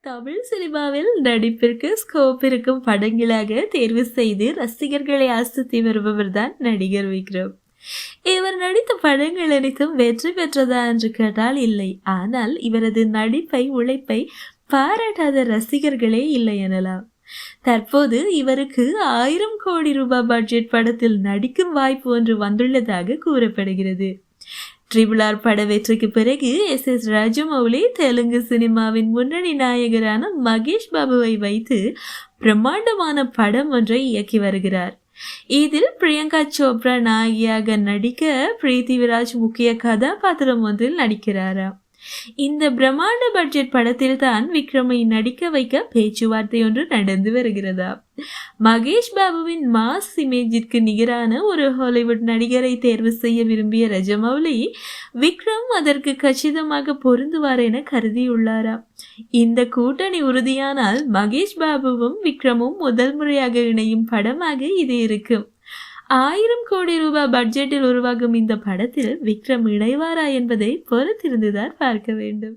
தமிழ் சினிமாவில் நடிப்பிற்கு ஸ்கோப் இருக்கும் படங்களாக தேர்வு செய்து ரசிகர்களை அசத்தி வருபவர்தான் நடிகர் விக்ரம். இவர் நடித்த படங்கள் அனைத்தும் வெற்றி பெற்றதா என்று கேட்டால் இல்லை. ஆனால் இவரது நடிப்பை உழைப்பை பாராட்டாத ரசிகர்களே இல்லை எனலாம். தற்போது இவருக்கு 1000 கோடி ரூபாய் பட்ஜெட் படத்தில் நடிக்கும் வாய்ப்பு ஒன்று வந்துள்ளதாக கூறப்படுகிறது. RRR பட வெற்றிக்கு பிறகு SS ராஜமௌலி தெலுங்கு சினிமாவின் முன்னணி நாயகரான மகேஷ் பாபுவை வைத்து பிரம்மாண்டமான படம் ஒன்றை இயக்கி வருகிறார். இதில் பிரியங்கா சோப்ரா நாயகியாக நடிக்க பிரித்திவிராஜ் முக்கிய கதாபாத்திரம் ஒன்றில் நடிக்கிறாராம். இந்த பிரம்மாண்ட பட்ஜெட் படத்தில் தான் விக்ரமை நடிக்க வைக்க பேச்சுவார்த்தை ஒன்று நடந்து வருகிறதா. மகேஷ் பாபுவின் மாஸ் இமேஜிற்கு நிகரான ஒரு ஹாலிவுட் நடிகரை தேர்வு செய்ய விரும்பிய ராஜமௌலி விக்ரம் அதற்கு கச்சிதமாக பொருந்துவார் என கருதியுள்ளாரா. இந்த கூட்டணி உறுதியானால் மகேஷ் பாபுவும் விக்ரமும் முதல் முறையாக இணையும் படமாக இது இருக்கும். 1000 கோடி ரூபாய் பட்ஜெட்டில் உருவாகும் இந்த படத்தில் விக்ரம் இணைவாரா என்பதை பொறுத்திருந்துதான் பார்க்க வேண்டும்.